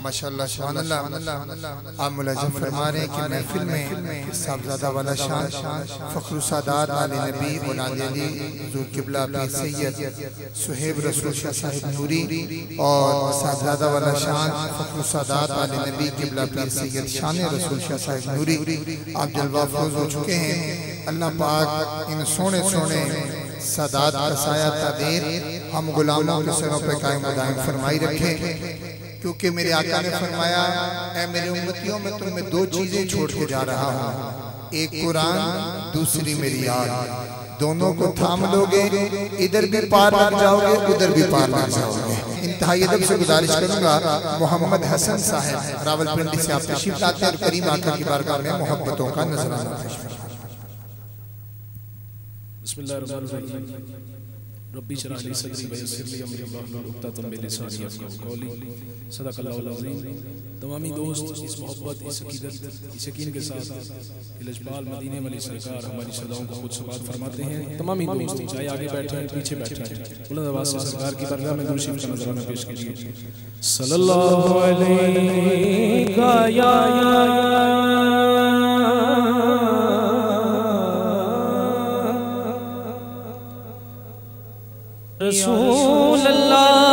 ماشاءاللہ سبحان اللہ. آپ ملاحظہ فرما رہے ہیں کہ محفل میں صاحبزادہ والا شان فخر السادات آل نبی اور آل علی حضور قبلہ پیر سید صہیب رسول شاہ صاحب نوری اور صاحبزادہ والا شان فخر السادات آل نبی قبلہ پیر سید شان رسول شاہ صاحب نوری آپ جلوہ افروز ہو چکے ہیں. اللہ پاک ان سونے سونے سادات کا سایہ تعبیر ہم غلاموں کے سروں پہ قائم و دائم فرمائی رکھیں. کیونکہ میرے آقا نے فرمایا اے میرے امتیوں میں تم میں دو چیزیں چھوڑ کے جا رہا ہوں, ایک قرآن دوسری میری یاد. دونوں کو تھام لوگے ادھر بھی پار لگ جاؤ گے ادھر بھی پار لگ جاؤ گے. انتہائی ادب سے گزارش کروں گا محمد حسن صاحب راول پنڈی سے آپ تشریف لاتے ہیں اور کریم آقا کی بارگاہ میں محبتوں کا نذرانہ پیش کریں. بسم اللہ الرحمن الرحیم. ربی اشرح لی صدری ویسر لی امری واحلل عقدۃ من لسانی یفقهوا قولی. صدق اللہ العظیم. تمامی دوست اس محبت, اس عقیدت, اس یقین کے ساتھ کہ لجپال مدینے والی سرکار ہماری صداؤں کو خود سبات فرماتے ہیں. تمامی دوست چاہے آگے بیٹھے ہیں پیچھے بیٹھے ہیں, بلند آواز سے سرکار کی بارگاہ میں درود شریف کا نذرانہ پیش کیجیے. صلی اللہ علیہ یا رسول اللہ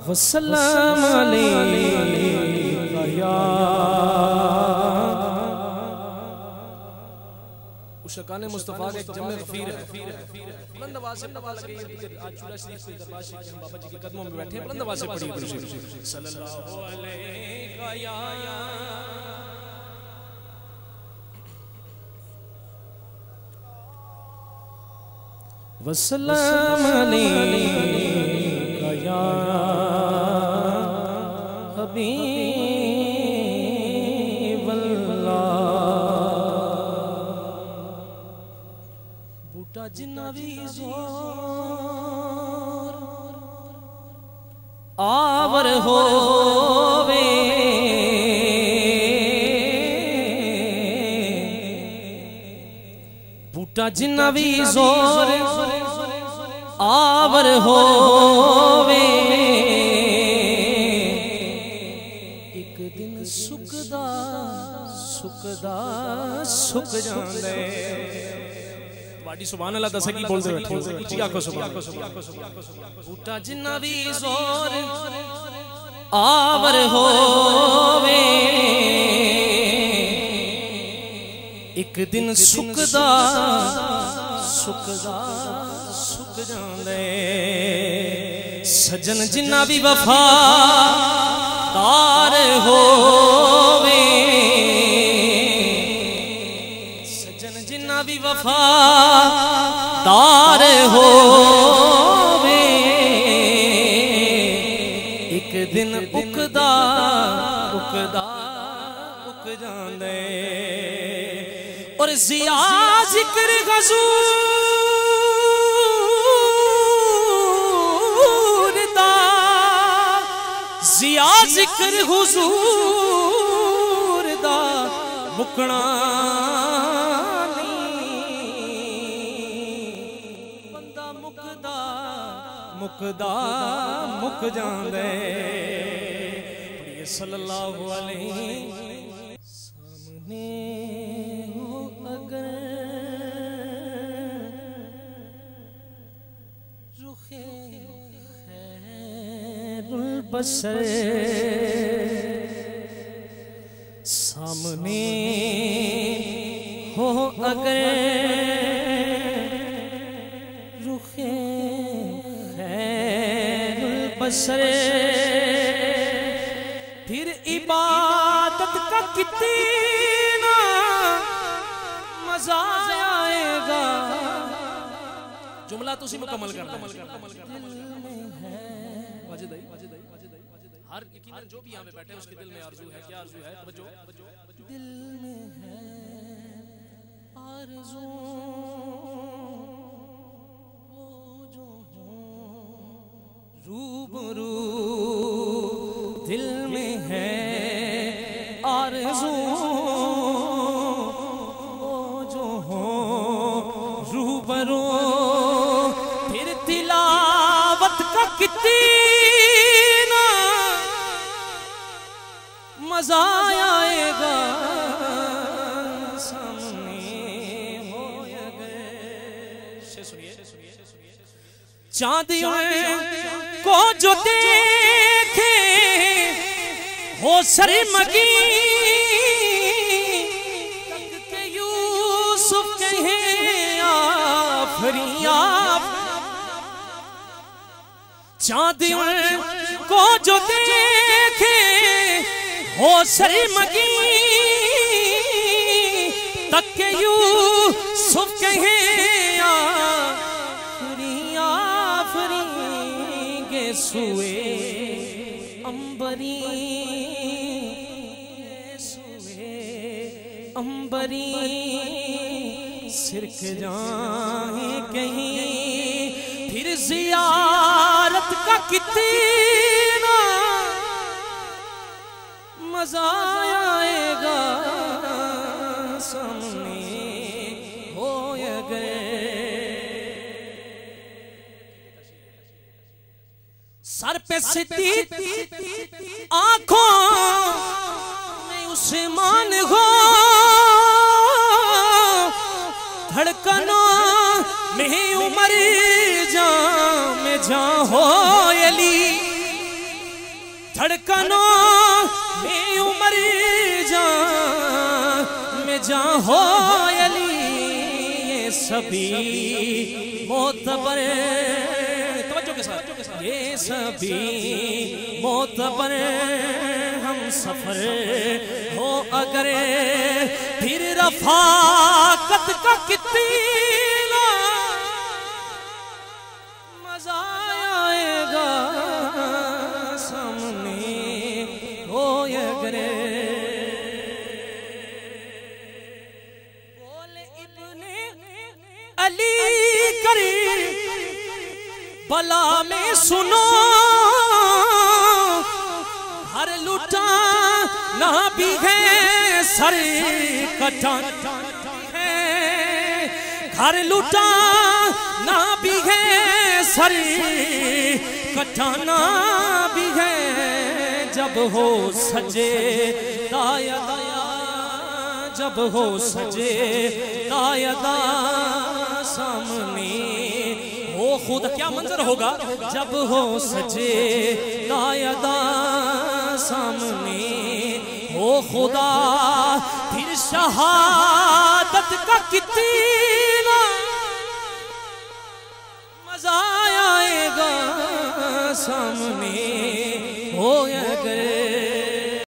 وسلام علیکہ یا عشقان مصطفیٰ کا ایک جمع غفیر ہے. بلند آواز سے پتہ لگے آج چولہ شریف کے دربار شریف ہم بابا جی کے قدموں میں بیٹھے ہیں. بلند آواز سے پڑھیے درود شریف. صلی اللہ علیہ یا وسلام علیکہ یا حبیب جنہ بھی زور آور ہووے بوٹا جنہ بھی زور آور ہووے ایک دن سکدا سک جاندے. سبحان اللہ دسے کی بول دے بیٹھے جی آکھو سبحان بوٹا جنہ بھی زور آور ہووے ایک دن سکدا سک جاندے. سجن جنہ بھی وفا دار ہووے بھی وفا دار ہووے ایک دن اکدا اک جاندے. اور ضیاء ذکر حضور دا ضیاء ذکر حضور دا مکنا مک جاندے. پڑھئے صلی اللہ علیہ. سامنے ہو اگر رخ خیر البشر سامنے ہو اگر رخ بسر پھر عبادت کا کتنا مزہ آئے گا. جملہ تو اسی مکمل کرنا ہر یقیناً جو بھی یہاں پہ بیٹھے اس کے دل میں آرزو ہے. کیا آرزو ہے؟ توجہ. دل میں ہے آرزو روبرو دل میں ہے آرزو جو ہو چاند کو جو دیکھے ہو سرمگی کہ یوسف کہیں آفری آپ چاند کو جو دیکھے ہو سرمگی تک کہ یوسف کہیں آفری آفری گے سوئے امبری امبری سرک جائیں کہیں پھر زیارت کا کتنا مزہ آئے گا سامنے ہو گئے سر پہ صدیق آنکھوں میں عثمان ہو دھڑکنوں میں عمر جان میں جان ہو علی دھڑکنوں میں عمر جان میں جان ہو علی یہ سبھی معتبر یہ سبھی معتبر ہم سفر ہو اگر پھر رفاقت کا کتنا مزہ آئے گا سامنے ہو اگر بول ابن علی کری بلا میں سنو ہر لٹانا بھی ہے سر کٹانا ہے گھر لٹانا بھی ہے سر کٹانا بھی ہے جب ہو سجے دایا جب ہو سجے دایا سامنے ہو خدا کیا منظر ہوگا جب ہو سجے دایا سامنے ہو خدا پھر شہادت کا کتنا مزہ آئے گا سامنے ہو اگر